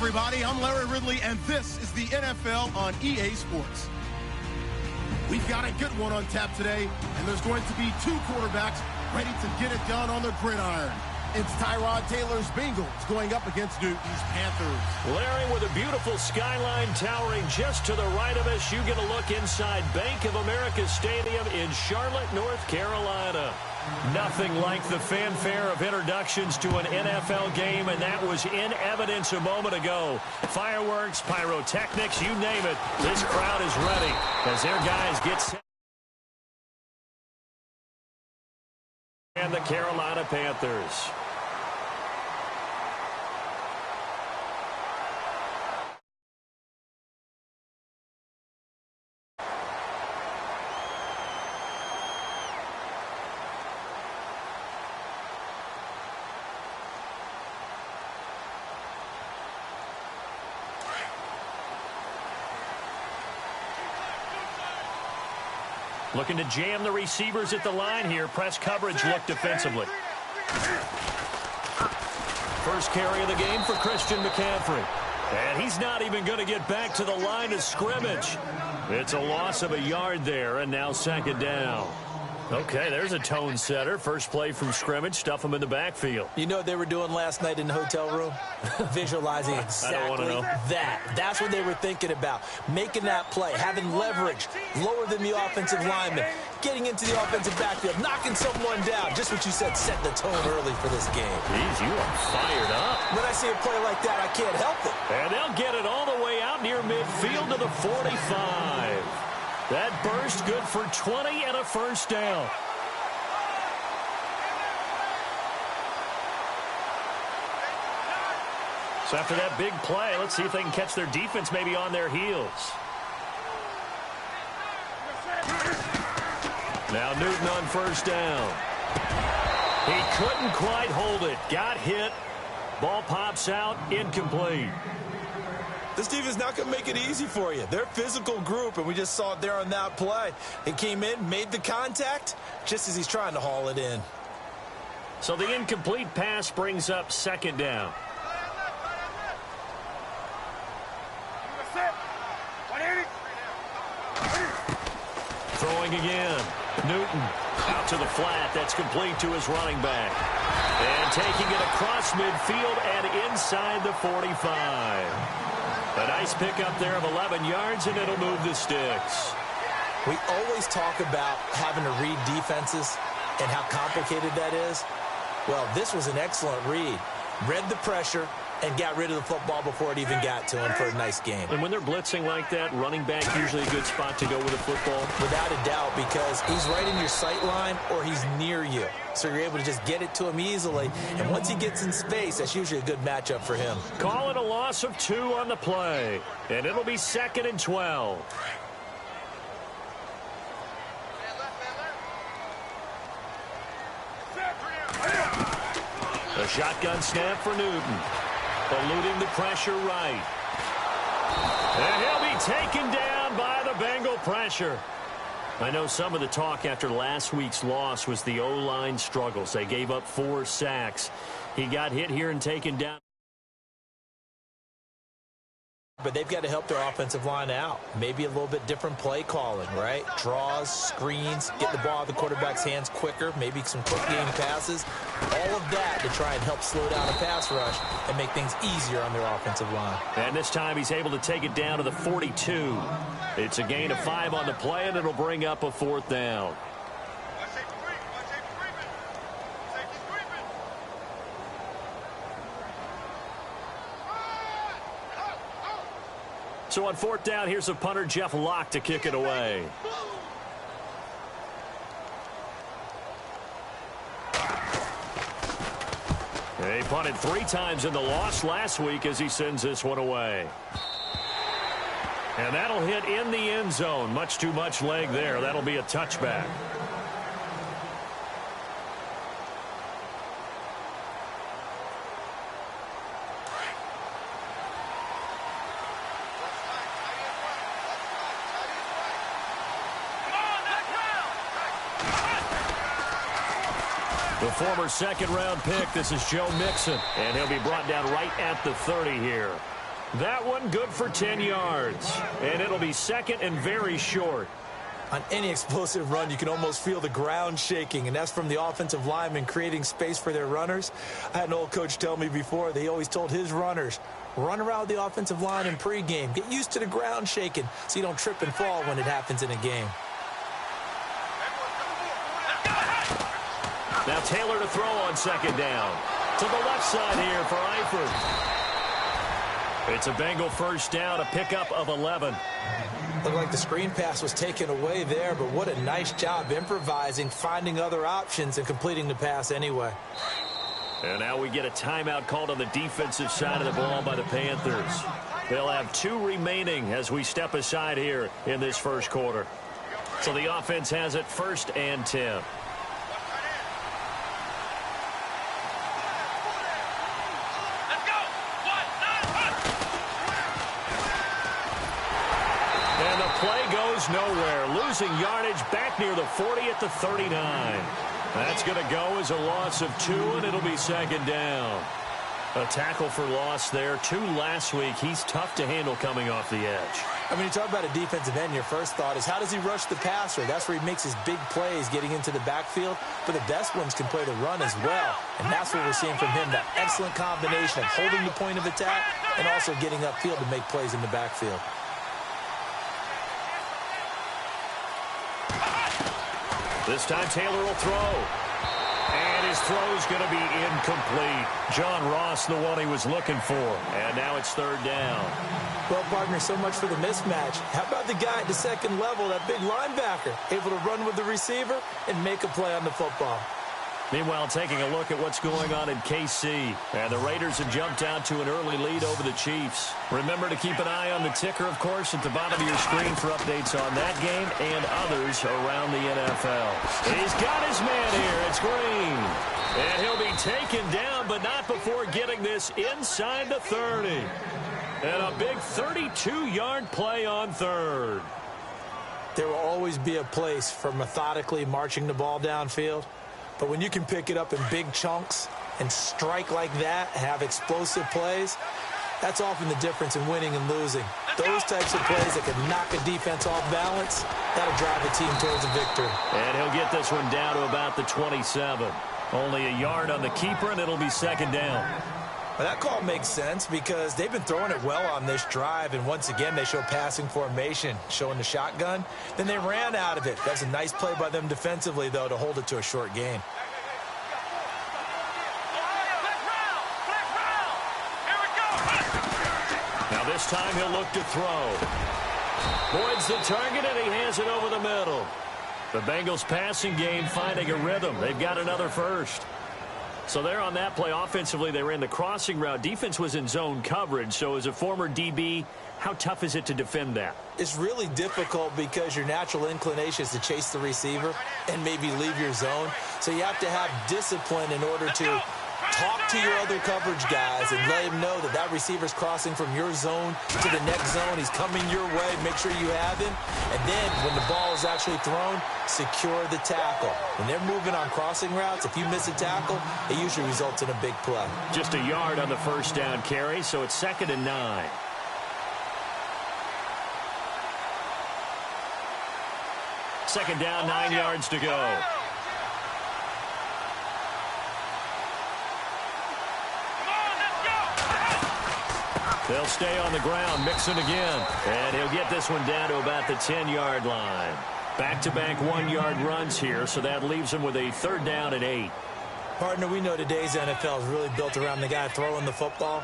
everybody. I'm Larry Ridley, and this is the NFL on EA Sports. We've got a good one on tap today, and there's going to be two quarterbacks ready to get it done on the gridiron. It's Tyrod Taylor's Bengals going up against Newton's Panthers. Larry, with a beautiful skyline towering just to the right of us, you get a look inside Bank of America Stadium in Charlotte, North Carolina. Nothing like the fanfare of introductions to an NFL game, and that was in evidence a moment ago. Fireworks, pyrotechnics, you name it. This crowd is ready as their guys get set. And the Carolina Panthers. Looking to jam the receivers at the line here. Press coverage look defensively. First carry of the game for Christian McCaffrey. And he's not even going to get back to the line of scrimmage. It's a loss of a yard there, and now second down. Okay, there's a tone setter. First play from scrimmage, stuff him in the backfield. You know what they were doing last night in the hotel room? Visualizing exactly that. That's what they were thinking about. Making that play, having leverage, lower than the offensive lineman, getting into the offensive backfield, knocking someone down. Just what you said, set the tone early for this game. Jeez, you are fired up. When I see a play like that, I can't help it. And they'll get it all the way out near midfield to the 45. That burst good for 20 and a first down. So after that big play, let's see if they can catch their defense maybe on their heels. Now Newton on first down. He couldn't quite hold it. Got hit. Ball pops out. Incomplete. This defense not going to make it easy for you. They're a physical group, and we just saw it there on that play. He came in, made the contact, just as he's trying to haul it in. So the incomplete pass brings up second down. Throwing again. Newton out to the flat. That's complete to his running back. And taking it across midfield and inside the 45. A nice pickup there of 11 yards, and it'll move the sticks. We always talk about having to read defenses and how complicated that is. Well, this was an excellent read. Read the pressure and got rid of the football before it even got to him for a nice game. And when they're blitzing like that, running back usually a good spot to go with a football? Without a doubt, because he's right in your sight line or he's near you. So you're able to just get it to him easily. And once he gets in space, that's usually a good matchup for him. Call it a loss of 2 on the play. And it'll be 2nd and 12. A shotgun snap for Newton. Eluding the pressure right. And he'll be taken down by the Bengal pressure. I know some of the talk after last week's loss was the O-line struggles. They gave up 4 sacks. He got hit here and taken down. But they've got to help their offensive line out. Maybe a little bit different play calling, right? Draws, screens, get the ball out of the quarterback's hands quicker, maybe some quick game passes. All of that to try and help slow down a pass rush and make things easier on their offensive line. And this time he's able to take it down to the 42. It's a gain of 5 on the play, and it'll bring up a 4th down. So on 4th down, here's a punter, Jeff Locke, to kick it away. He punted 3 times in the loss last week as he sends this one away. And that'll hit in the end zone. Much too much leg there. That'll be a touchback. The former 2nd-round pick, this is Joe Mixon, and he'll be brought down right at the 30 here. That one good for 10 yards. And it'll be second and very short. On any explosive run, you can almost feel the ground shaking, and that's from the offensive linemen creating space for their runners. I had an old coach tell me before, they always told his runners, run around the offensive line in pregame. Get used to the ground shaking so you don't trip and fall when it happens in a game. Now Taylor to throw on second down. To the left side here for Eifert. It's a Bengal first down, a pickup of 11. Looked like the screen pass was taken away there, but what a nice job improvising, finding other options, and completing the pass anyway. And now we get a timeout called on the defensive side of the ball by the Panthers. They'll have 2 remaining as we step aside here in this first quarter. So the offense has it 1st and 10. Play goes nowhere. Losing yardage back near the 40 at the 39. That's going to go as a loss of 2, and it'll be second down. A tackle for loss there. 2 last week. He's tough to handle coming off the edge. I mean, you talk about a defensive end, your first thought is how does he rush the passer? That's where he makes his big plays getting into the backfield. But the best ones can play the run as well. And that's what we're seeing from him, that excellent combination of holding the point of attack and also getting upfield to make plays in the backfield. This time Taylor will throw. And his throw's going to be incomplete. John Ross, the one he was looking for. And now it's 3rd down. Well, partner, so much for the mismatch. How about the guy at the second level, that big linebacker, able to run with the receiver and make a play on the football? Meanwhile, taking a look at what's going on in KC. And the Raiders have jumped out to an early lead over the Chiefs. Remember to keep an eye on the ticker, of course, at the bottom of your screen for updates on that game and others around the NFL. He's got his man here. It's Green. And he'll be taken down, but not before getting this inside the 30. And a big 32-yard play on 3rd. There will always be a place for methodically marching the ball downfield. But when you can pick it up in big chunks and strike like that, have explosive plays, that's often the difference in winning and losing. Those types of plays that can knock a defense off balance, that'll drive a team towards a victory. And he'll get this one down to about the 27. Only a yard on the keeper, and it'll be second down. Well, that call makes sense because they've been throwing it well on this drive, and once again they show passing formation, showing the shotgun. Then they ran out of it. That's a nice play by them defensively, though, to hold it to a short gain. Now this time he'll look to throw. Boyd's the target, and he hands it over the middle. The Bengals passing game finding a rhythm. They've got another first. So there on that play, offensively, they ran the crossing route. Defense was in zone coverage. So as a former DB, how tough is it to defend that? It's really difficult because your natural inclination is to chase the receiver and maybe leave your zone. So you have to have discipline in order to talk to your other coverage guys and let him know that that receiver's crossing from your zone to the next zone. He's coming your way. Make sure you have him. And then when the ball is actually thrown, secure the tackle. When they're moving on crossing routes, if you miss a tackle, it usually results in a big play. Just a yard on the first down carry, so it's 2nd and 9. Second down, 9 yards to go. They'll stay on the ground, Mixon again. And he'll get this one down to about the 10-yard line. Back-to-back 1-yard runs here, so that leaves him with a 3rd down and 8. Partner, we know today's NFL is really built around the guy throwing the football.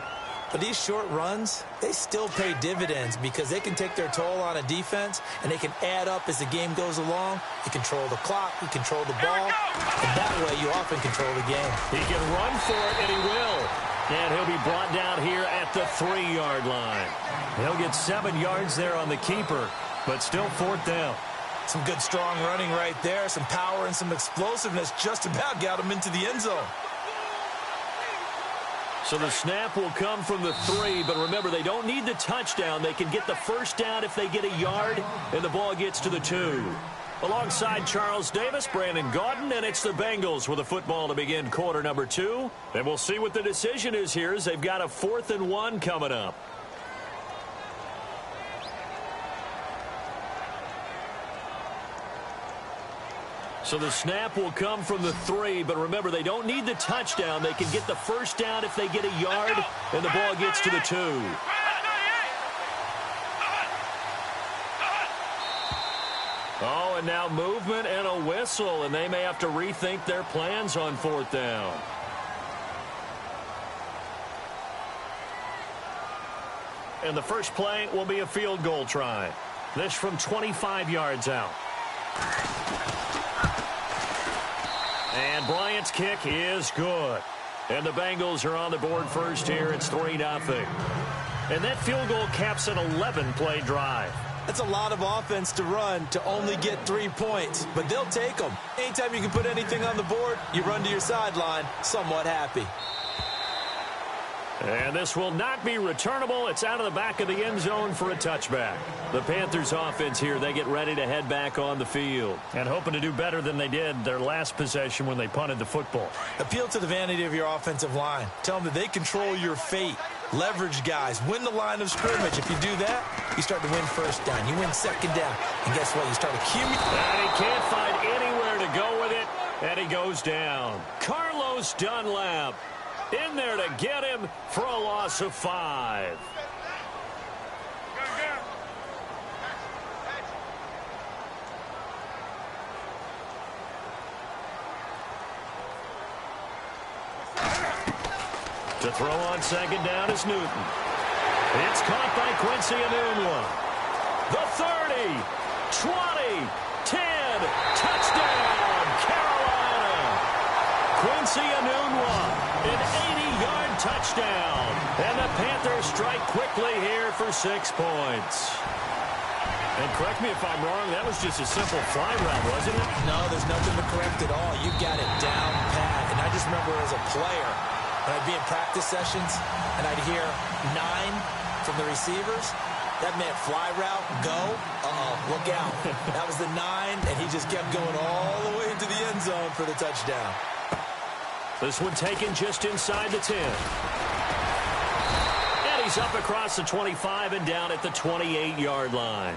But these short runs, they still pay dividends because they can take their toll on a defense, and they can add up as the game goes along. You control the clock, you control the ball, and that way you often control the game. He can run for it, and he will. And he'll be brought down here at the 3-yard line. He'll get 7 yards there on the keeper, but still 4th down. Some good strong running right there, some power and some explosiveness just about got him into the end zone. So the snap will come from the 3, but remember, they don't need the touchdown. They can get the first down if they get a yard, and the ball gets to the 2. Alongside Charles Davis, Brandon Gaudin, and it's the Bengals with a football to begin quarter number 2. And we'll see what the decision is here as they've got a 4th and 1 coming up. So the snap will come from the 3, but remember, they don't need the touchdown. They can get the first down if they get a yard, and the ball gets to the 2. Oh, and now movement and a whistle, and they may have to rethink their plans on 4th down. And the first play will be a field goal try. This from 25 yards out. And Bryant's kick is good. And the Bengals are on the board first here. It's 3-0. And that field goal caps an 11-play drive. That's a lot of offense to run to only get 3 points, but they'll take them. Anytime you can put anything on the board, you run to your sideline somewhat happy. And this will not be returnable. It's out of the back of the end zone for a touchback. The Panthers offense here, they get ready to head back on the field and hoping to do better than they did their last possession when they punted the football. Appeal to the vanity of your offensive line. Tell them that they control your fate. Leverage guys. Win the line of scrimmage. If you do that, you start to win first down. You win second down. And guess what? You start accumulating. And he can't find anywhere to go with it. And he goes down. Carlos Dunlap in there to get him for a loss of 5. To throw on second down is Newton. It's caught by Quincy Enunwa. The 30, 20, 10, touchdown, Carolina. Quincy Enunwa. An 80-yard touchdown. And the Panthers strike quickly here for 6 points. And correct me if I'm wrong, that was just a simple fly route, wasn't it? No, there's nothing to correct at all. You got it down pat. And I just remember as a player, when I'd be in practice sessions and I'd hear 9 from the receivers, that meant fly route, go. Look out. That was the 9, and he just kept going all the way into the end zone for the touchdown. This one taken just inside the 10. And he's up across the 25 and down at the 28-yard line.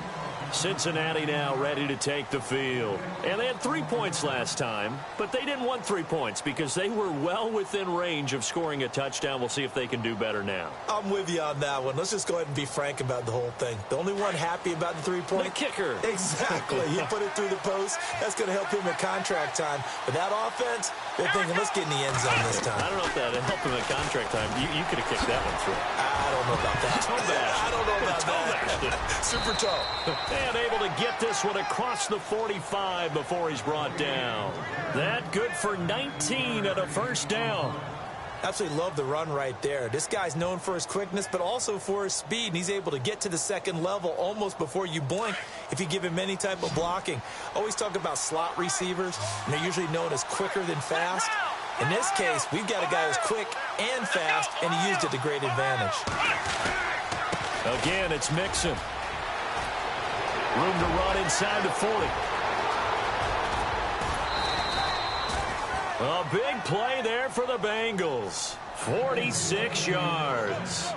Cincinnati now ready to take the field. And they had 3 points last time, but they didn't want 3 points because they were well within range of scoring a touchdown. We'll see if they can do better now. I'm with you on that one. Let's just go ahead and be frank about the whole thing. The only one happy about the 3-point? The kicker. Exactly. He put it through the post. That's going to help him at contract time. But that offense, they're thinking, let's get in the end zone this time. I don't know if that helped him at contract time. You could have kicked that one through. I don't know about that. I don't know about that. Super toe. And able to get this one across the 45 before he's brought down. That good for 19 at a first down. Absolutely love the run right there. This guy's known for his quickness, but also for his speed, and he's able to get to the second level almost before you blink if you give him any type of blocking. Always talk about slot receivers, and they're usually known as quicker than fast. In this case, we've got a guy who's quick and fast, and he used it to great advantage. Again, it's Mixon. Room to run inside the 40. A big play there for the Bengals. 46 yards.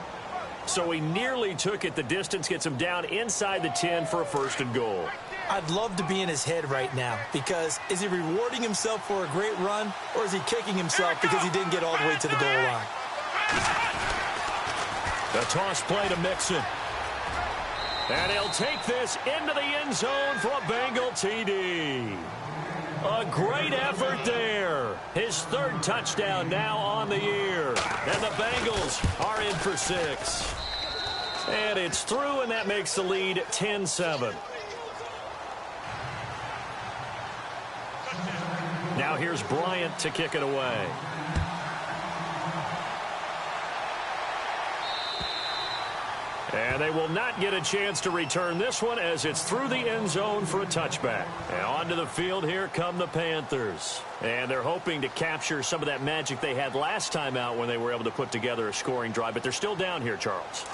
So he nearly took it. The distance gets him down inside the 10 for a first and goal. I'd love to be in his head right now because is he rewarding himself for a great run or is he kicking himself because he didn't get all the way to the goal line? The toss play to Mixon. And he'll take this into the end zone for a Bengal TD. A great effort there. His 3rd touchdown now on the year. And the Bengals are in for 6. And it's through, and that makes the lead 10-7. Now here's Bryant to kick it away. And they will not get a chance to return this one as it's through the end zone for a touchback. And onto the field here come the Panthers. And they're hoping to capture some of that magic they had last time out when they were able to put together a scoring drive. But they're still down here, Charles.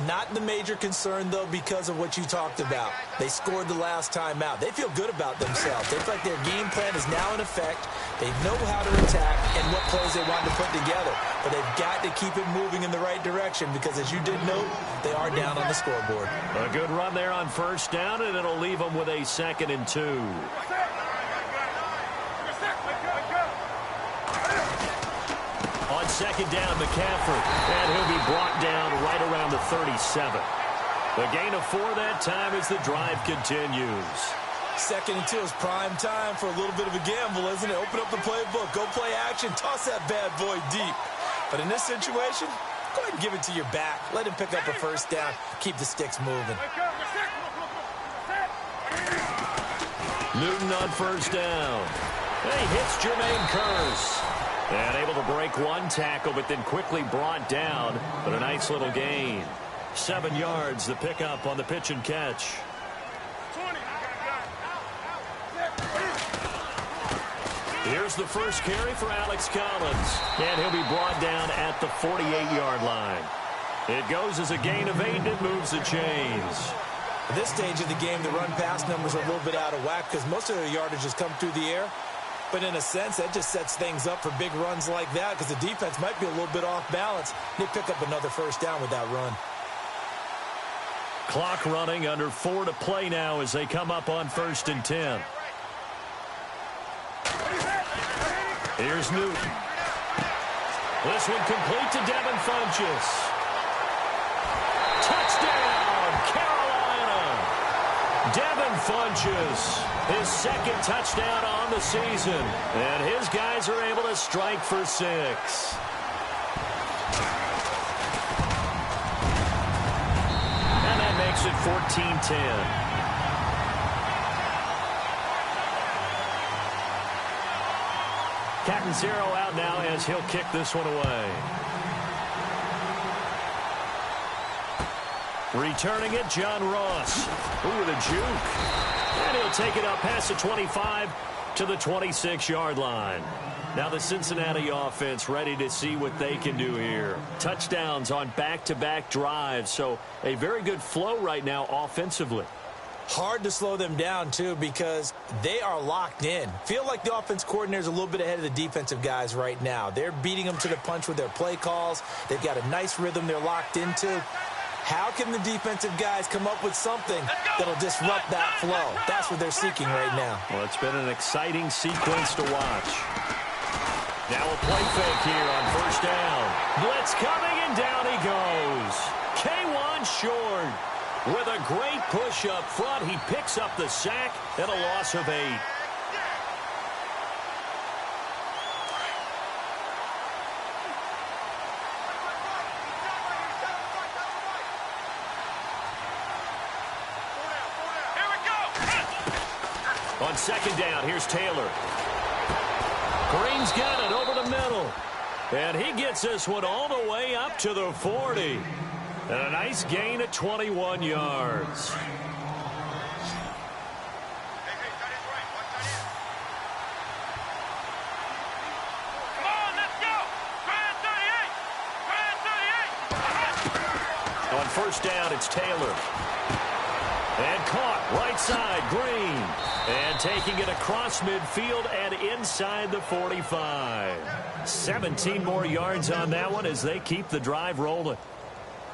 Not the major concern, though, because of what you talked about. They scored the last time out. They feel good about themselves. They feel like their game plan is now in effect. They know how to attack and what plays they want to put together. But they've got to keep it moving in the right direction because, as you did note, they are down on the scoreboard. A good run there on first down, and it'll leave them with a 2nd and 2. second down, McCaffrey. And he'll be brought down right around the 37. A gain of 4 that time as the drive continues. 2nd and 2 is prime time for a little bit of a gamble, isn't it? Open up the playbook, go play action, toss that bad boy deep. But in this situation, go ahead and give it to your back. Let him pick up a first down. Keep the sticks moving. Newton on first down. He hits Jermaine Kearse. And able to break one tackle, but then quickly brought down. But a nice little gain. 7 yards, the pickup on the pitch and catch. Here's the first carry for Alex Collins. And he'll be brought down at the 48-yard line. It goes as a gain of 8, and it moves the chains. At this stage of the game, the run-pass numbers are a little bit out of whack because most of their yardage has come through the air. But in a sense, that just sets things up for big runs like that because the defense might be a little bit off balance. They pick up another first down with that run. Clock running, under 4 to play now as they come up on 1st and 10. Here's Newton. This one complete to Devin Funchess. Touchdown, Carolina. Devin Funchess, his 2nd touchdown on the season. And his guys are able to strike for 6. And that makes it 14-10. Catanzaro out now as he'll kick this one away. Returning it, John Ross. Ooh, with a juke. And he'll take it up past the 25 to the 26-yard line. Now the Cincinnati offense ready to see what they can do here. Touchdowns on back-to-back drives, so a very good flow right now offensively. Hard to slow them down, too, because they are locked in. Feel like the offense coordinator is a little bit ahead of the defensive guys right now. They're beating them to the punch with their play calls. They've got a nice rhythm they're locked into. How can the defensive guys come up with something that'll disrupt that flow? That's what they're seeking right now. Well, it's been an exciting sequence to watch. Now a play fake here on first down. Blitz coming, and down he goes. K1 short. With a great push up front, he picks up the sack and a loss of 8. On second down, here's Taylor. Green's got it over the middle. And he gets this one all the way up to the 40. And a nice gain of 21 yards. On first down, it's Taylor. And caught right side, Green. And taking it across midfield and inside the 45. 17 more yards on that one as they keep the drive rolling.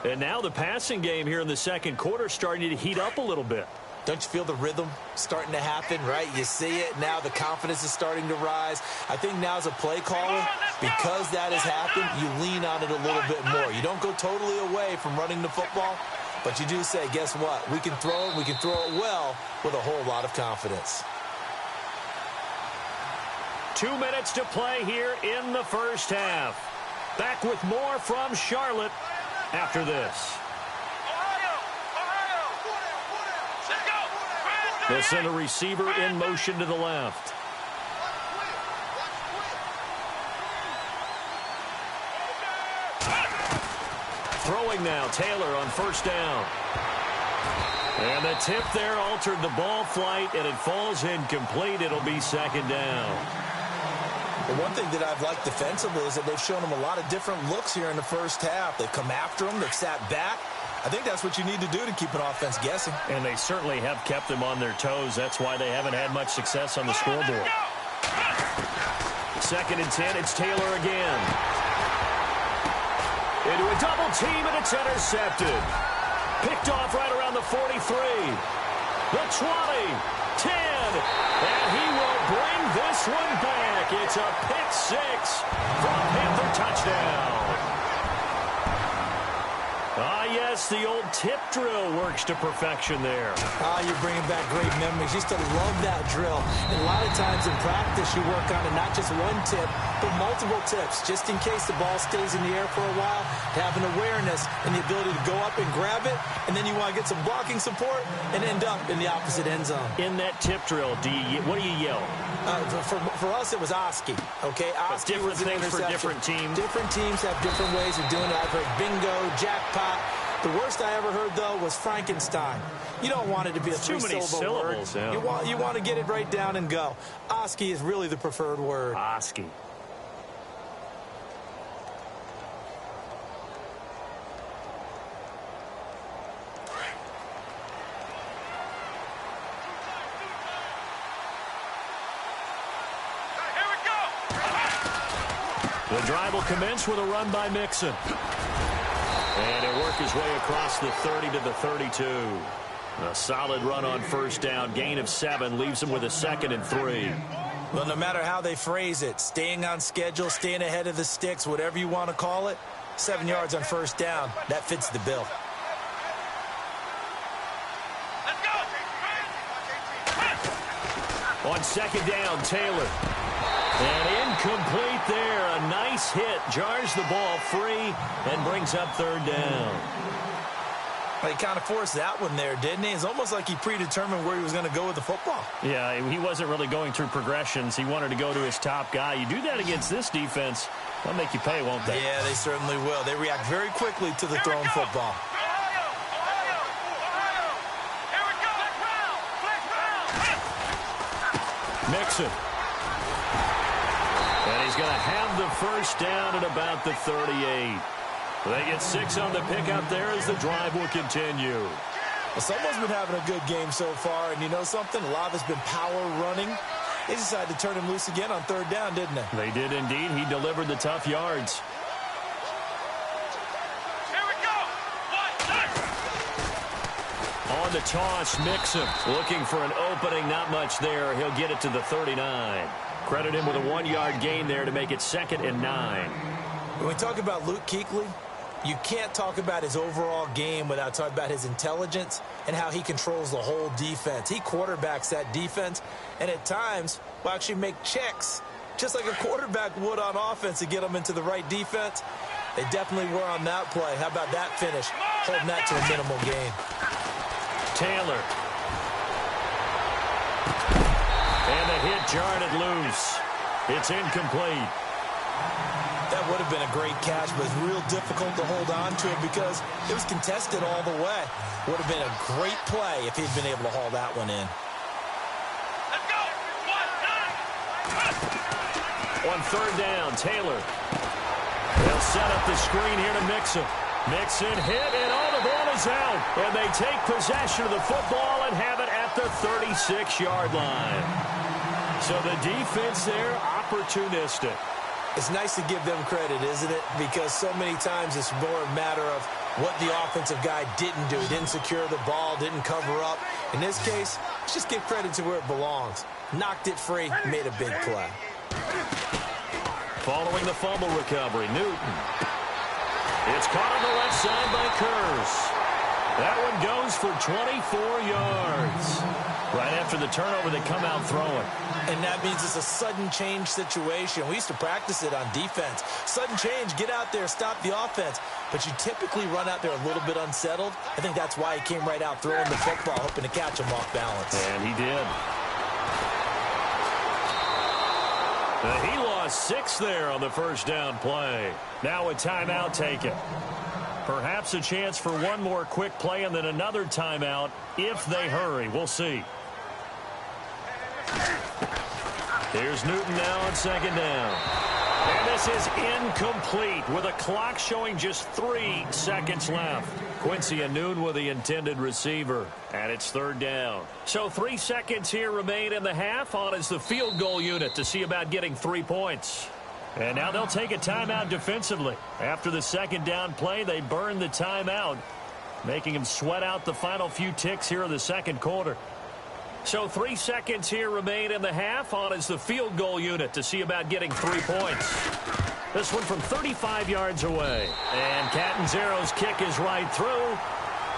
And now the passing game here in the second quarter starting to heat up a little bit. Don't you feel the rhythm starting to happen, right? You see it. Now the confidence is starting to rise. I think now as a play caller, because that has happened, you lean on it a little bit more. You don't go totally away from running the football, but you do say, guess what? We can throw it. We can throw it well with a whole lot of confidence. 2 minutes to play here in the first half. Back with more from Charlotte after this. They'll send a receiver in motion to the left. Throwing now, Taylor on first down. And the tip there altered the ball flight, and it falls incomplete. It'll be second down. Well, one thing that I've liked defensively is that they've shown them a lot of different looks here in the first half. They've come after them. They've sat back. I think that's what you need to do to keep an offense guessing. And they certainly have kept them on their toes. That's why they haven't had much success on the scoreboard. Second and 10, it's Taylor again. Into a double team, and it's intercepted. Picked off right around the 43. The 20, 10, and he will bring this one back. back. It's a pick six for a Panther touchdown. Yes, the old tip drill works to perfection there. You're bringing back great memories. Used to love that drill. And a lot of times in practice, you work on it, not just one tip, but multiple tips, just in case the ball stays in the air for a while, to have an awareness and the ability to go up and grab it, and then you want to get some blocking support and end up in the opposite end zone. In that tip drill, what do you yell? For us, it was Oski. Okay, Oski different was an things for different teams. Different teams have different ways of doing it. I've heard bingo, jackpot. The worst I ever heard, though, was Frankenstein. You don't want it to be a three-syllable word. Yeah. You want to get it right down and go. Oski is really the preferred word. Oski. The drive will commence with a run by Mixon. And he'll work his way across the 30 to the 32. A solid run on first down. Gain of 7 leaves him with a 2nd and 3. Well, no matter how they phrase it, staying on schedule, staying ahead of the sticks, whatever you want to call it, 7 yards on first down, that fits the bill. On second down, Taylor. And incomplete there. A nice hit. Jars the ball free and brings up third down. He kind of forced that one there, didn't he? It's almost like he predetermined where he was going to go with the football. Yeah, he wasn't really going through progressions. He wanted to go to his top guy. You do that against this defense, they'll make you pay, won't they? Yeah, they certainly will. They react very quickly to the thrown football. Mixon. And he's going to have the first down at about the 38. They get 6 on the pickup there as the drive will continue. Well, someone's been having a good game so far, and you know something? A lot of it's been power running. They decided to turn him loose again on third down, didn't they? They did indeed. He delivered the tough yards. Here we go. On the toss, Mixon looking for an opening. Not much there. He'll get it to the 39. Credit him with a 1-yard gain there to make it 2nd and 9. When we talk about Luke Kuechly, you can't talk about his overall game without talking about his intelligence and how he controls the whole defense. He quarterbacks that defense, and at times will actually make checks, just like a quarterback would on offense to get them into the right defense. They definitely were on that play. How about that finish? Holding that to a minimal gain. Taylor. And the hit jarred it loose. It's incomplete. That would have been a great catch, but it's real difficult to hold on to it because it was contested all the way. Would have been a great play if he'd been able to haul that one in. Let's go. On third down, Taylor. They'll set up the screen here to Mixon. Mixon hit, and all the ball is out. And they take possession of the football and have it at the 36-yard line. So the defense there, opportunistic. It's nice to give them credit, isn't it? Because so many times it's more a matter of what the offensive guy didn't do. He didn't secure the ball, didn't cover up. In this case, let's just give credit to where it belongs. Knocked it free, made a big play. Following the fumble recovery, Newton. It's caught on the left side by Kurz. That one goes for 24 yards. Right after the turnover, they come out throwing. And that means it's a sudden change situation. We used to practice it on defense. Sudden change, get out there, stop the offense. But you typically run out there a little bit unsettled. I think that's why he came right out throwing the football, hoping to catch him off balance. And he did. He lost 6 there on the first down play. Now a timeout taken. Perhaps a chance for one more quick play and then another timeout if they hurry. We'll see. Here's Newton now on second down. And this is incomplete with a clock showing just 3 seconds left. Quincy Enunwa with the intended receiver. And it's third down. So 3 seconds here remain in the half. On is the field goal unit to see about getting 3 points. And now they'll take a timeout defensively. After the second down play, they burn the timeout, making them sweat out the final few ticks here in the second quarter. So 3 seconds here remain in the half. On is the field goal unit to see about getting 3 points. This one from 35 yards away. And Catanzaro's kick is right through.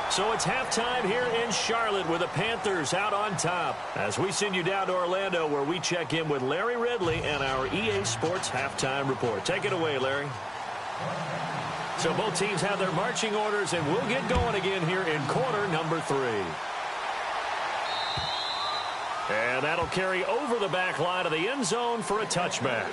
So it's halftime here in Charlotte with the Panthers out on top. As we send you down to Orlando where we check in with Larry Ridley and our EA Sports Halftime Report. Take it away, Larry. So both teams have their marching orders, and we'll get going again here in quarter number 3. And that'll carry over the back line of the end zone for a touchback.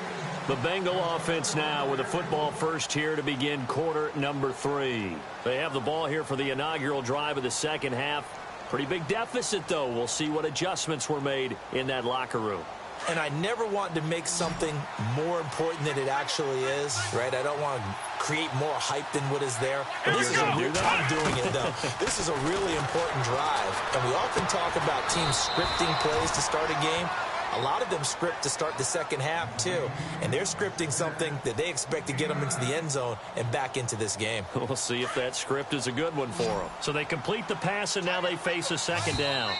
The Bengal offense now with a football first here to begin quarter number 3. They have the ball here for the inaugural drive of the second half. Pretty big deficit, though. We'll see what adjustments were made in that locker room. And I never want to make something more important than it actually is, right? I don't want to create more hype than what is there. But this is I'm doing it, though. This is a really important drive. And we often talk about teams scripting plays to start a game. A lot of them script to start the second half, too. And they're scripting something that they expect to get them into the end zone and back into this game. We'll see if that script is a good one for them. So they complete the pass, and now they face a second down.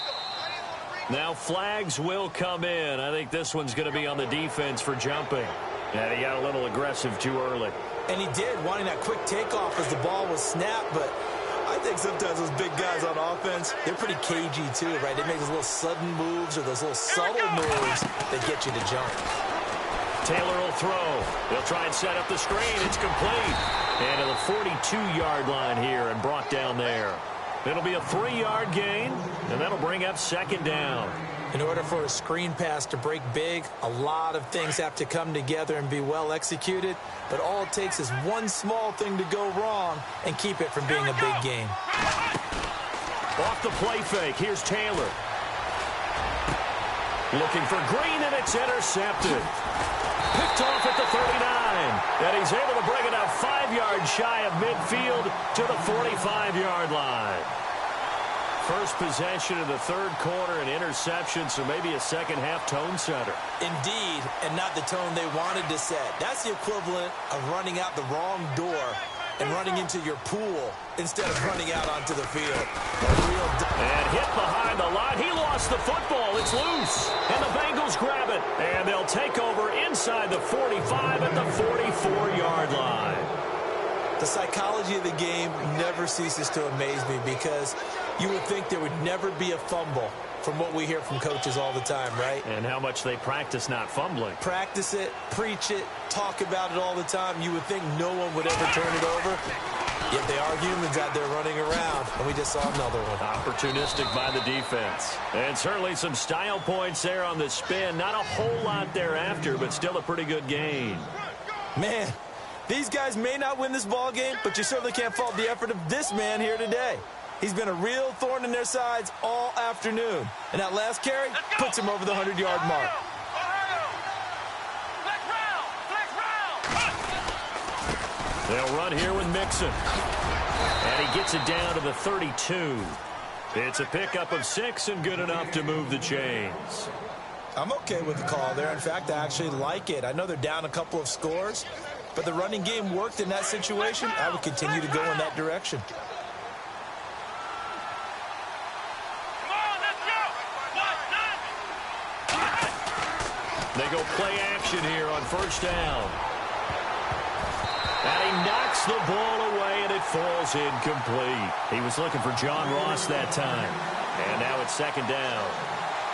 Now flags will come in. I think this one's going to be on the defense for jumping. And he got a little aggressive too early. And he did, wanting that quick takeoff as the ball was snapped. But I think sometimes those big guys on offense, they're pretty cagey too, right? They make those little sudden moves or those little subtle moves that get you to jump. Taylor will throw. They'll try and set up the screen. It's complete. And to the 42-yard line here and brought down there. It'll be a 3-yard gain, and that'll bring up second down. In order for a screen pass to break big, a lot of things have to come together and be well executed. But all it takes is one small thing to go wrong and keep it from being a big game. Off the play fake, here's Taylor. Looking for Green, and it's intercepted. Picked off at the 39. And he's able to bring it out 5 yards shy of midfield to the 45-yard line. First possession of the third quarter, an interception, so maybe a second-half tone setter. Indeed, and not the tone they wanted to set. That's the equivalent of running out the wrong door and running into your pool instead of running out onto the field. And hit behind the line. He lost the football. It's loose. And the Bengals grab it. And they'll take over inside the 45 at the 44-yard line. The psychology of the game never ceases to amaze me because you would think there would never be a fumble from what we hear from coaches all the time, right? And how much they practice not fumbling. Practice it, preach it, talk about it all the time. You would think no one would ever turn it over. Yet they are humans out there running around, and we just saw another one. Opportunistic by the defense. And certainly some style points there on the spin. Not a whole lot thereafter, but still a pretty good gain. Man, these guys may not win this ball game, but you certainly can't fault the effort of this man here today. He's been a real thorn in their sides all afternoon. And that last carry puts him over the 100-yard mark. They'll run here with Mixon. And he gets it down to the 32. It's a pickup of 6 and good enough to move the chains. I'm okay with the call there. In fact, I actually like it. I know they're down a couple of scores, but the running game worked in that situation. I would continue to go in that direction. They go play action here on first down. And he knocks the ball away, and it falls incomplete. He was looking for John Ross that time. And now it's second down.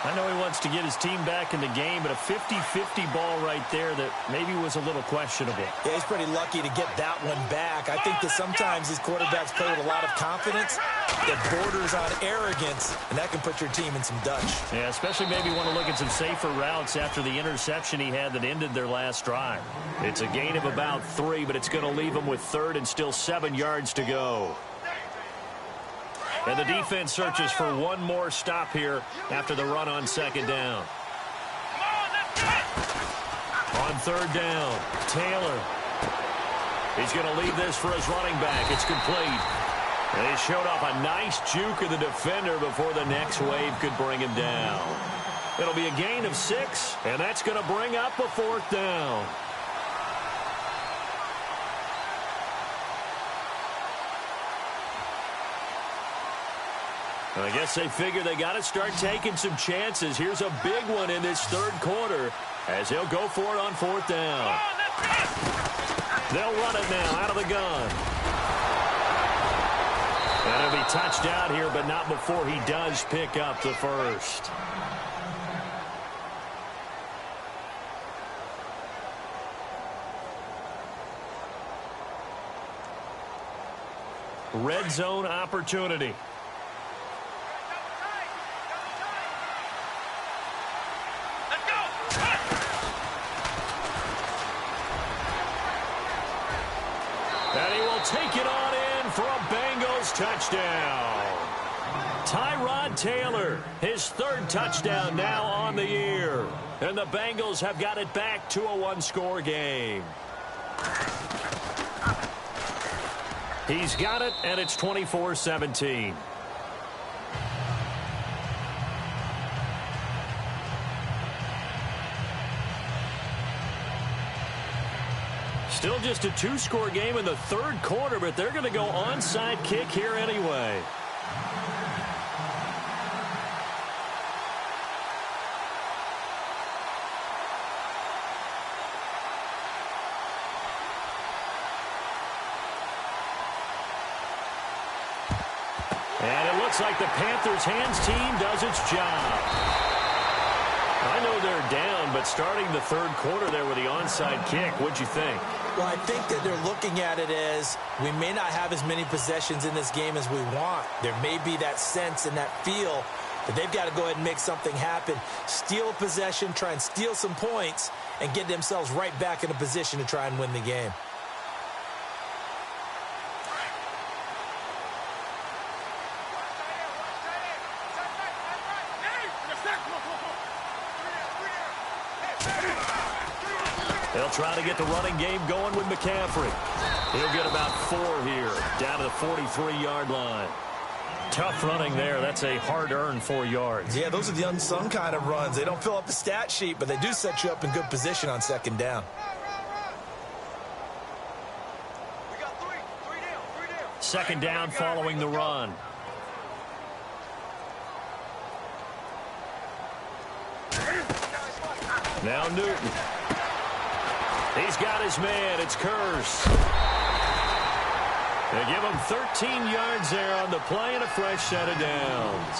I know he wants to get his team back in the game, but a 50-50 ball right there that maybe was a little questionable. Yeah, he's pretty lucky to get that one back. I think that sometimes these quarterbacks play with a lot of confidence that borders on arrogance, and that can put your team in some Dutch. Yeah, especially maybe want to look at some safer routes after the interception he had that ended their last drive. It's a gain of about 3, but it's going to leave them with third and still 7 yards to go. And the defense searches for one more stop here after the run on second down. On third down, Taylor. He's going to leave this for his running back. It's complete. And he showed off a nice juke of the defender before the next wave could bring him down. It'll be a gain of 6, and that's going to bring up a fourth down. I guess they figure they got to start taking some chances. Here's a big one in this third quarter as he'll go for it on 4th down. They'll run it now out of the gun. And he'll be touched out here, but not before he does pick up the first. Red zone opportunity. Let's go. And he will take it on in for a Bengals touchdown. Tyrod Taylor, his 3rd touchdown now on the year. And the Bengals have got it back to a one-score game. He's got it, and it's 24-17. Still just a 2-score game in the third quarter, but they're going to go onside kick here anyway. And it looks like the Panthers' hands team does its job. I know they're down, but starting the third quarter there with the onside kick, what'd you think? Well, I think that they're looking at it as we may not have as many possessions in this game as we want. There may be that sense and that feel that they've got to go ahead and make something happen. Steal a possession, try and steal some points, and get themselves right back in a position to try and win the game. They'll try to get the running game going with McCaffrey. He'll get about 4 here, down to the 43-yard line. Tough running there. That's a hard-earned 4 yards. Yeah, those are the unsung kind of runs. They don't fill up the stat sheet, but they do set you up in good position on 2nd down. We got 3 down. 2nd down following the run. Now Newton. He's got his man. It's Curse. They give him 13 yards there on the play and a fresh set of downs.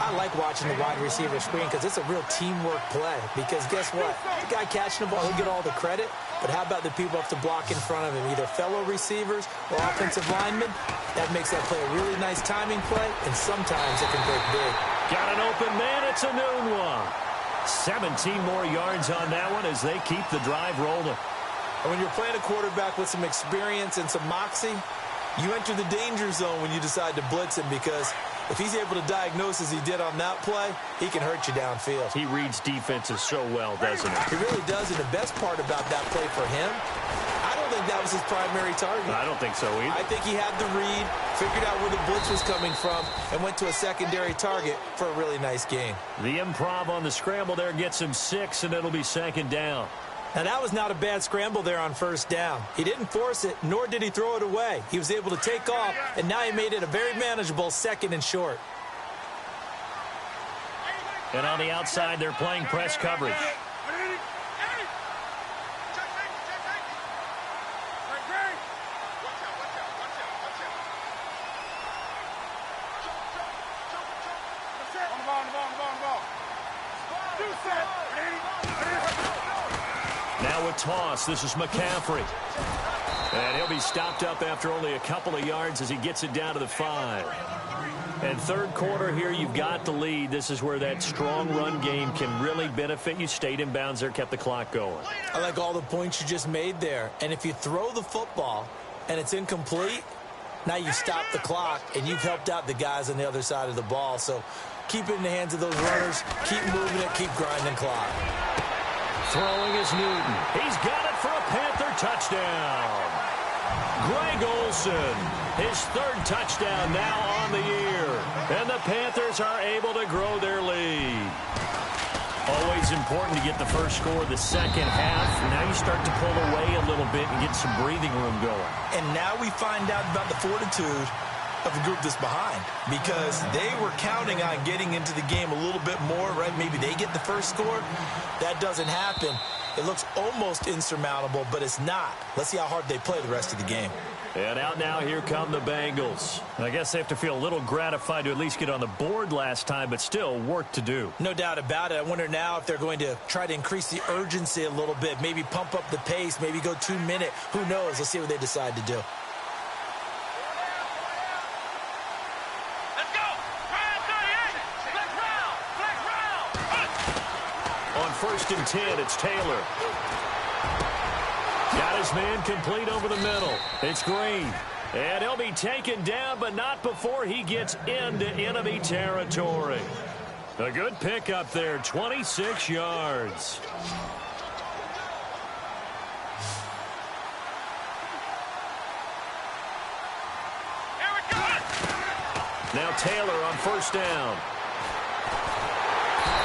I like watching the wide receiver screen because it's a real teamwork play. Because guess what? The guy catching the ball, he'll get all the credit. But how about the people have to block in front of him, either fellow receivers or offensive linemen? That makes that play a really nice timing play, and sometimes it can break big. Got an open man. It's a noon one. 17 more yards on that one as they keep the drive rolling. And when you're playing a quarterback with some experience and some moxie, you enter the danger zone when you decide to blitz him, because if he's able to diagnose as he did on that play, he can hurt you downfield. He reads defenses so well, doesn't he? He really does, and the best part about that play for him, I don't think that was his primary target. I don't think so either. I think he had the read, figured out where the blitz was coming from, and went to a secondary target for a really nice gain. The improv on the scramble there gets him 6, and it'll be 2nd down. Now, that was not a bad scramble there on 1st down. He didn't force it, nor did he throw it away. He was able to take off, and now he made it a very manageable 2nd and short. And on the outside, they're playing press coverage. Now a toss. This is McCaffrey. And he'll be stopped up after only a couple of yards as he gets it down to the 5. And third quarter here, you've got the lead. This is where that strong run game can really benefit you. Stayed in bounds there, kept the clock going. I like all the points you just made there. And if you throw the football and it's incomplete, now you've stopped the clock and you've helped out the guys on the other side of the ball. So keep it in the hands of those runners. Keep moving it. Keep grinding clock. Throwing is Newton. He's got it for a Panther touchdown. Greg Olsen, his 3rd touchdown now on the year. And the Panthers are able to grow their lead. Always important to get the first score of the second half. Now you start to pull away a little bit and get some breathing room going. And now we find out about the fortitude of a group that's behind because they were counting on getting into the game a little bit more, right? Maybe they get the first score. That doesn't happen. It looks almost insurmountable, but it's not. Let's see how hard they play the rest of the game. And out now, here come the Bengals. I guess they have to feel a little gratified to at least get on the board last time, but still work to do. No doubt about it. I wonder now if they're going to try to increase the urgency a little bit, maybe pump up the pace, maybe go 2 minute. Who knows? Let's see what they decide to do. Let's go. Round 38. Flex round. On 1st and 10, it's Taylor. Got his man complete over the middle. It's Green. And he'll be taken down, but not before he gets into enemy territory. A good pickup there, 26 yards. Here we go. Now Taylor on 1st down.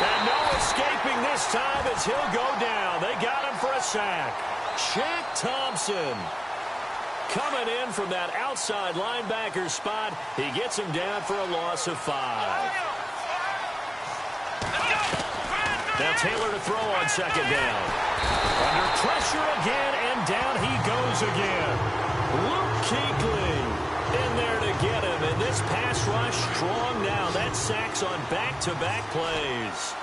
And no escaping this time as he'll go down. They got him for a sack. Shaq Thompson coming in from that outside linebacker spot. He gets him down for a loss of 5. Now Taylor to throw on 2nd down. Under pressure again, and down he goes again. Luke Kuechly in there to get him, and this pass rush strong now. That sacks on back-to-back plays.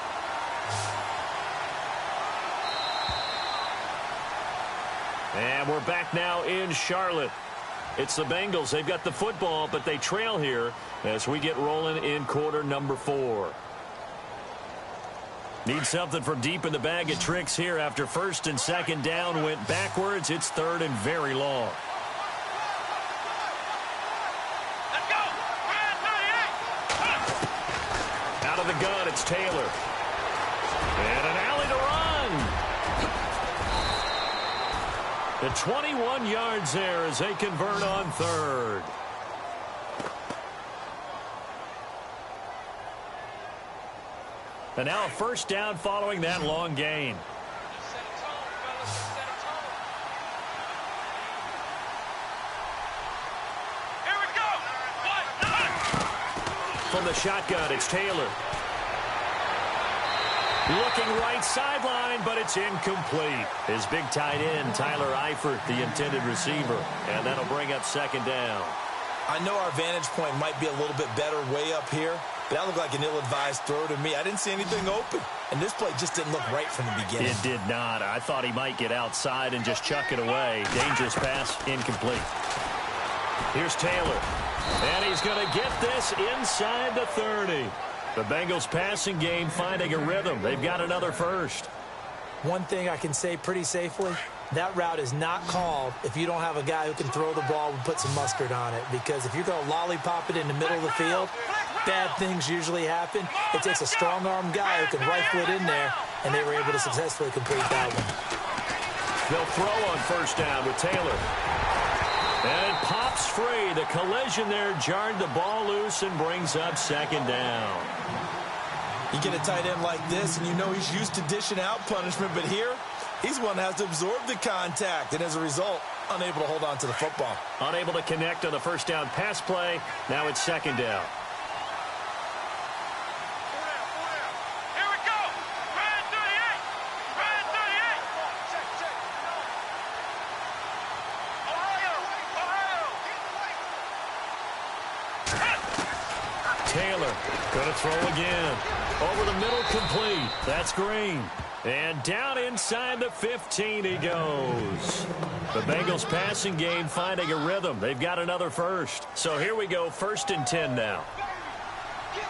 And we're back now in Charlotte. It's the Bengals. They've got the football, but they trail here as we get rolling in quarter number 4. Need something from deep in the bag of tricks here after 1st and 2nd down went backwards. It's 3rd and very long. Let's go. Round 38. Out of the gun, it's Taylor. And an alley to run. The 21 yards there as they convert on 3rd. And now a 1st down following that long gain. Set a tone, fellas. Set a tone. Here we go. From the shotgun, it's Taylor. Looking right sideline, but it's incomplete. His big tight end, Tyler Eifert, the intended receiver. And that'll bring up 2nd down. I know our vantage point might be a little bit better way up here, but that looked like an ill-advised throw to me. I didn't see anything open, and this play just didn't look right from the beginning. It did not. I thought he might get outside and just chuck it away. Dangerous pass, incomplete. Here's Taylor, and he's going to get this inside the 30. The Bengals passing game finding a rhythm. They've got another 1st. One thing I can say pretty safely, that route is not called if you don't have a guy who can throw the ball and put some mustard on it. Because if you're going to lollipop it in the middle of the field, bad things usually happen. It takes a strong-arm guy who can rifle it in there, and they were able to successfully complete that one. They'll throw on 1st down with Taylor. And it pops free. The collision there jarred the ball loose and brings up 2nd down. You get a tight end like this, and you know he's used to dishing out punishment, but here, he's one that has to absorb the contact, and as a result, unable to hold on to the football. Unable to connect on the 1st down pass play. Now it's 2nd down. Here we go. Round 38. Round 38. Check. Ohio. Taylor going to throw again. Over the middle, complete. That's Green. And down inside the 15 he goes. The Bengals passing game finding a rhythm. They've got another 1st. So here we go, 1st and 10 now. Here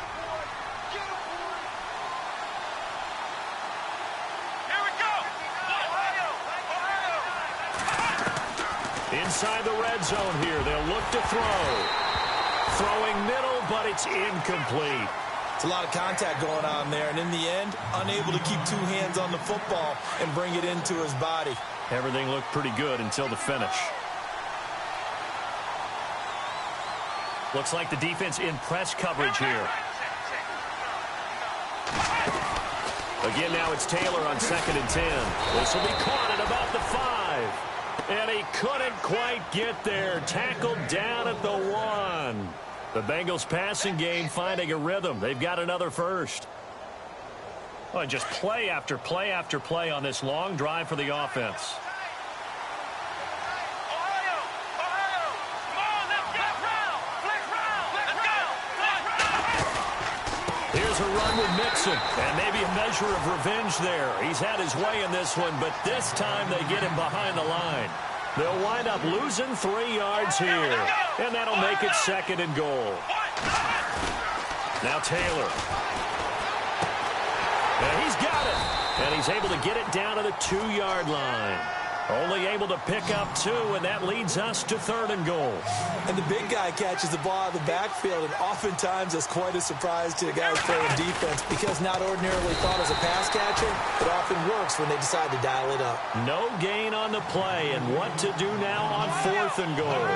we go. Ohio. Inside the red zone here, they'll look to throw. Throwing middle, but it's incomplete. It's a lot of contact going on there, and in the end, unable to keep 2 hands on the football and bring it into his body. Everything looked pretty good until the finish. Looks like the defense in press coverage here. Again, now it's Taylor on 2nd and 10. This will be caught at about the 5. And he couldn't quite get there. Tackled down at the 1. The Bengals passing game finding a rhythm. They've got another first. Oh, just play after play after play on this long drive for the offense. Here's a run with Mixon, and maybe a measure of revenge there. He's had his way in this one, but this time they get him behind the line. They'll wind up losing 3 yards here, and that'll make it 2nd and goal. Now Taylor. And he's got it, and he's able to get it down to the 2-yard line. Only able to pick up 2, and that leads us to 3rd and goal. And the big guy catches the ball out of the backfield, and oftentimes that's quite a surprise to the guys playing defense because not ordinarily thought as a pass catcher, it often works when they decide to dial it up. No gain on the play, and what to do now on 4th and goal.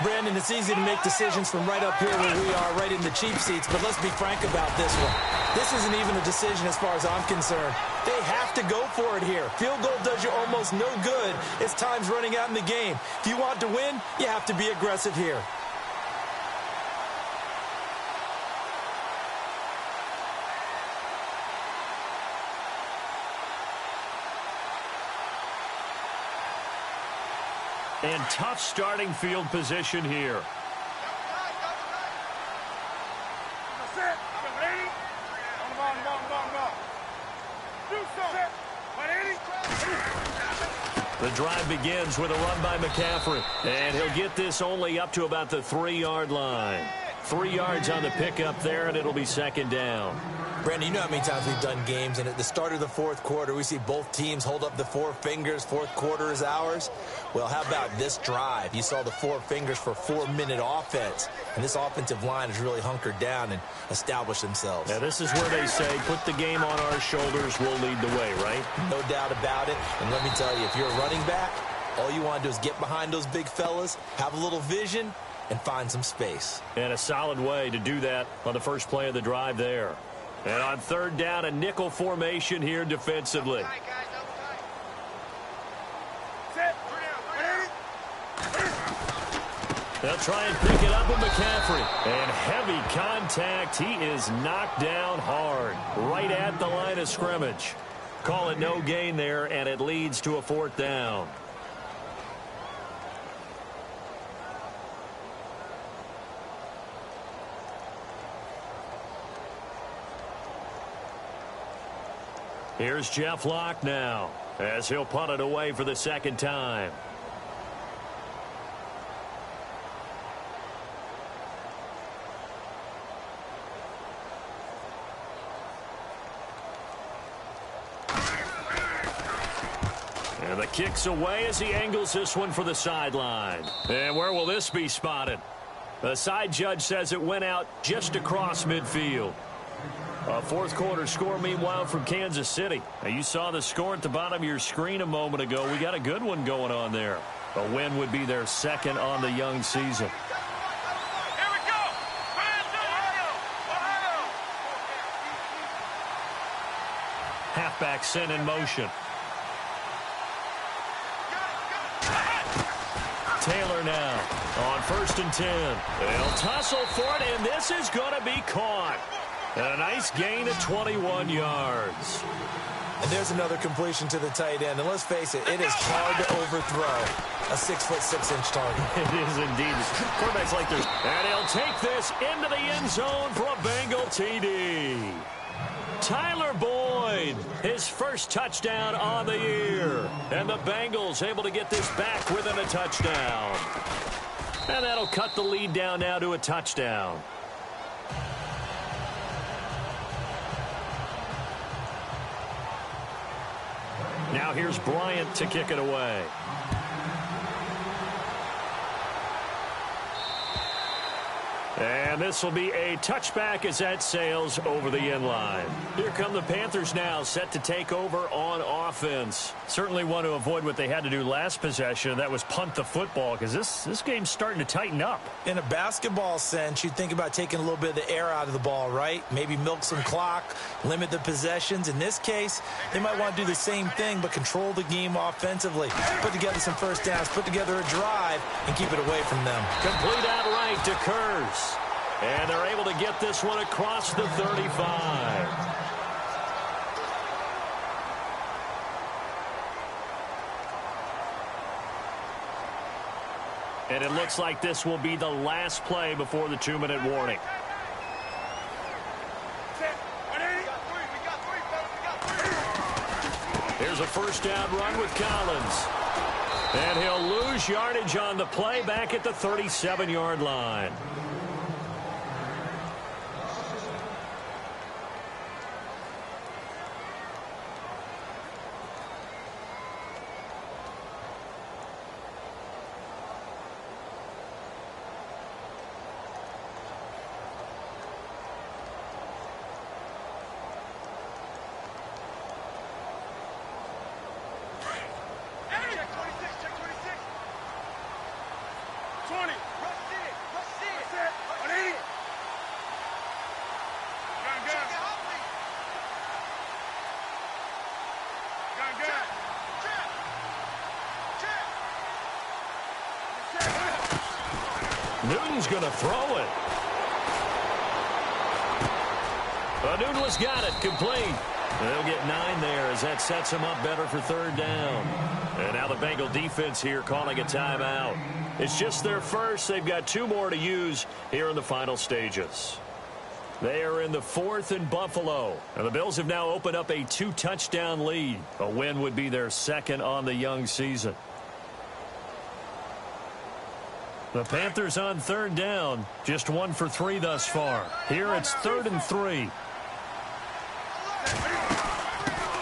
Brandon, it's easy to make decisions from right up here where we are, right in the cheap seats, but let's be frank about this one. This isn't even a decision as far as I'm concerned. They have to go for it here. Field goal does you almost no good as time's running out in the game. If you want to win, you have to be aggressive here. And tough starting field position here. The drive begins with a run by McCaffrey. And he'll get this only up to about the 3-yard line. 3 yards on the pickup there, and it'll be 2nd down. Brandon, you know how many times we've done games, and at the start of the 4th quarter, we see both teams hold up the 4 fingers, 4th quarter is ours. Well, how about this drive? You saw the 4 fingers for 4-minute offense, and this offensive line has really hunkered down and established themselves. Now, this is where they say, put the game on our shoulders, we'll lead the way, right? No doubt about it, and let me tell you, if you're a running back, all you want to do is get behind those big fellas, have a little vision, and find some space. And a solid way to do that on the first play of the drive there. And on 3rd down, a nickel formation here defensively. They'll try and pick it up with McCaffrey. And heavy contact. He is knocked down hard, right at the line of scrimmage. Call it no gain there, and it leads to a 4th down. Here's Jeff Locke now, as he'll punt it away for the 2nd time. And the kick's away as he angles this one for the sideline. And where will this be spotted? The side judge says it went out just across midfield. A 4th quarter score, meanwhile, from Kansas City. Now, you saw the score at the bottom of your screen a moment ago. We got a good one going on there. A win would be their 2nd on the young season. Here we go. Halfback sent in motion. Taylor now on 1st and 10. They'll tussle for it, and this is going to be caught. A nice gain of 21 yards. And there's another completion to the tight end. And let's face it, it is hard to overthrow a 6'6" target. It is indeed. Quarterback's like this. And he'll take this into the end zone for a Bengal TD. Tyler Boyd, his first touchdown on the year. And the Bengals able to get this back within a touchdown. And that'll cut the lead down now to a touchdown. Now here's Bryant to kick it away. And And this will be a touchback as that sails over the end line. Here come the Panthers now, set to take over on offense. Certainly want to avoid what they had to do last possession, that was punt the football, because this game's starting to tighten up. In a basketball sense, you think about taking a little bit of the air out of the ball, right? Maybe milk some clock, limit the possessions. In this case, they might want to do the same thing, but control the game offensively. Put together some first downs, put together a drive, and keep it away from them. Complete outright to Kurz. And they're able to get this one across the 35. And it looks like this will be the last play before the 2-minute warning. Here's a first down run with Collins. And he'll lose yardage on the play back at the 37-yard line. Newton's going to throw it. Newton's got it, complete. They'll get 9 there as that sets him up better for third down. And now the Bengal defense here calling a timeout. It's just their first. They've got 2 more to use here in the final stages. They are in the 4th and Buffalo. And the Bills have now opened up a 2-touchdown lead. A win would be their 2nd on the young season. The Panthers on third down, just 1 for 3 thus far. Here it's 3rd and 3.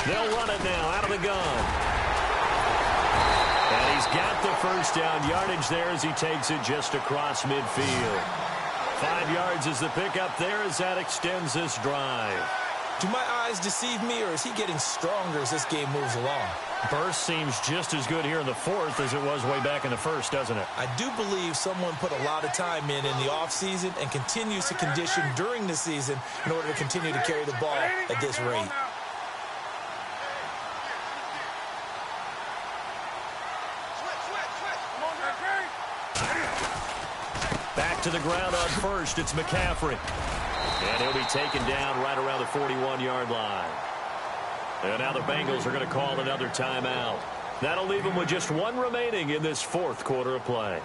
They'll run it now out of the gun. And he's got the first down yardage there as he takes it just across midfield. 5 yards is the pickup there as that extends this drive. Do my eyes deceive me, or is he getting stronger as this game moves along? Burst seems just as good here in the 4th as it was way back in the 1st, doesn't it? I do believe someone put a lot of time in the offseason and continues to condition during the season in order to continue to carry the ball at this rate. Back to the ground on first, it's McCaffrey. And he'll be taken down right around the 41-yard line. And now the Bengals are going to call another timeout. That'll leave them with just 1 remaining in this 4th quarter of play.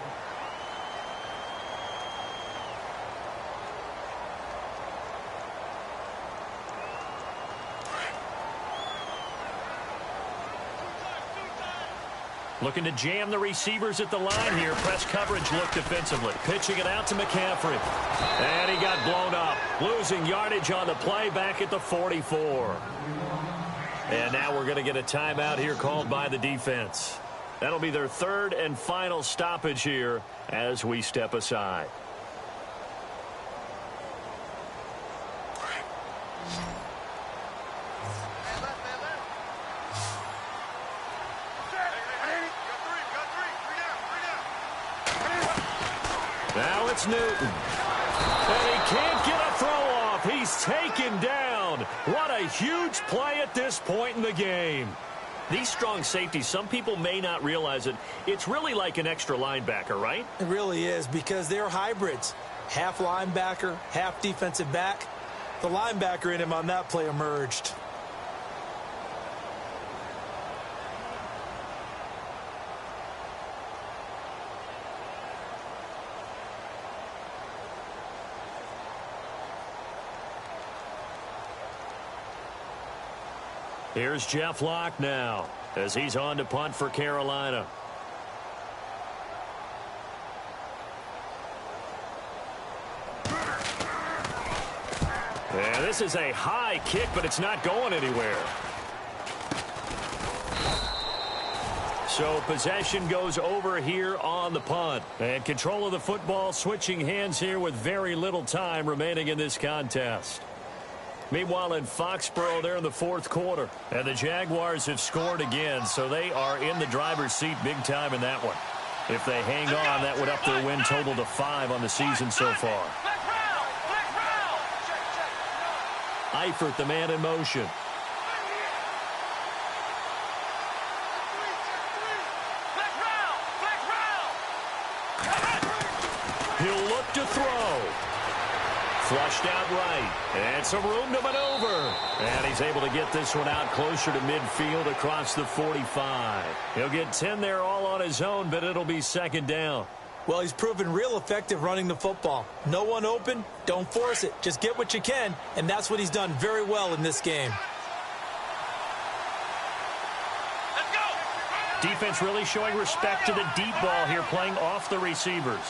Looking to jam the receivers at the line here. Press coverage look defensively. Pitching it out to McCaffrey. And he got blown up. Losing yardage on the play back at the 44. And now we're going to get a timeout here called by the defense. That'll be their 3rd and final stoppage here as we step aside. Now it's Newton. And he can't get a throw off. He's taken down. What a huge play at this point in the game. These strong safeties, some people may not realize it. It's really like an extra linebacker, right? It really is, because they're hybrids. Half linebacker, half defensive back. The linebacker in him on that play emerged. Here's Jeff Locke now as he's on to punt for Carolina. And this is a high kick, but it's not going anywhere. So possession goes over here on the punt. And control of the football switching hands here with very little time remaining in this contest. Meanwhile, in Foxborough, they're in the fourth quarter. And the Jaguars have scored again, so they are in the driver's seat big time in that one. If they hang on, that would up their win total to 5 on the season so far. Eifert, the man in motion. He'll look to throw. Flushed out right. And some room to maneuver. And he's able to get this one out closer to midfield across the 45. He'll get 10 there all on his own, but it'll be second down. Well, he's proven real effective running the football. No one open, don't force it. Just get what you can, and that's what he's done very well in this game. Let's go. Defense really showing respect to the deep ball here, playing off the receivers.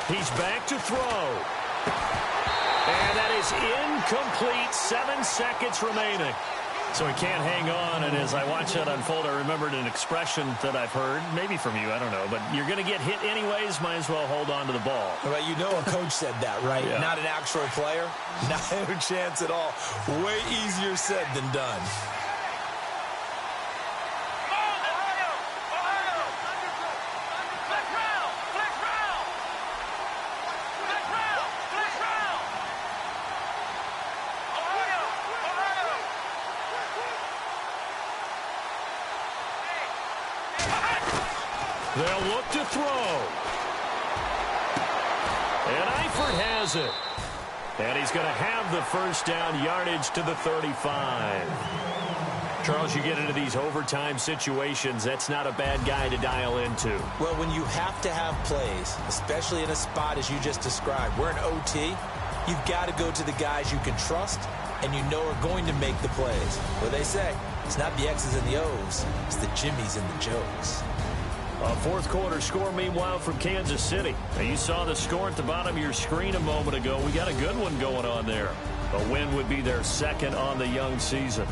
He's back to throw. And that is incomplete. 7 seconds remaining. So he can't hang on, and as I watch that unfold, I remembered an expression that I've heard, maybe from you, I don't know, but you're going to get hit anyways, might as well hold on to the ball. Well, you know a coach said that, right? Yeah. Not an actual player. Not a chance at all. Way easier said than done. They'll look to throw. And Eifert has it. And he's going to have the first down, yardage to the 35. Charles, you get into these overtime situations, that's not a bad guy to dial into. Well, when you have to have plays, especially in a spot as you just described, we're in OT, you've got to go to the guys you can trust and you know are going to make the plays. What they say, it's not the X's and the O's, it's the Jimmys and the Joes. A fourth quarter score, meanwhile, from Kansas City. Now, you saw the score at the bottom of your screen a moment ago. We got a good one going on there. A win would be their second on the young season.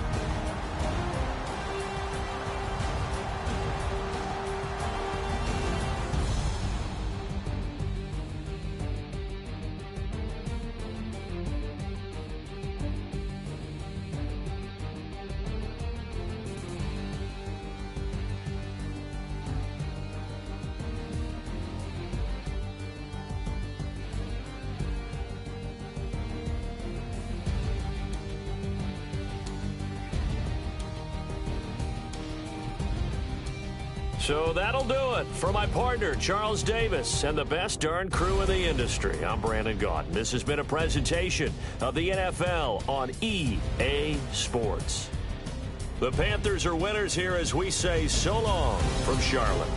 So that'll do it. For my partner, Charles Davis, and the best darn crew in the industry, I'm Brandon Gaudin. This has been a presentation of the NFL on EA Sports. The Panthers are winners here as we say so long from Charlotte.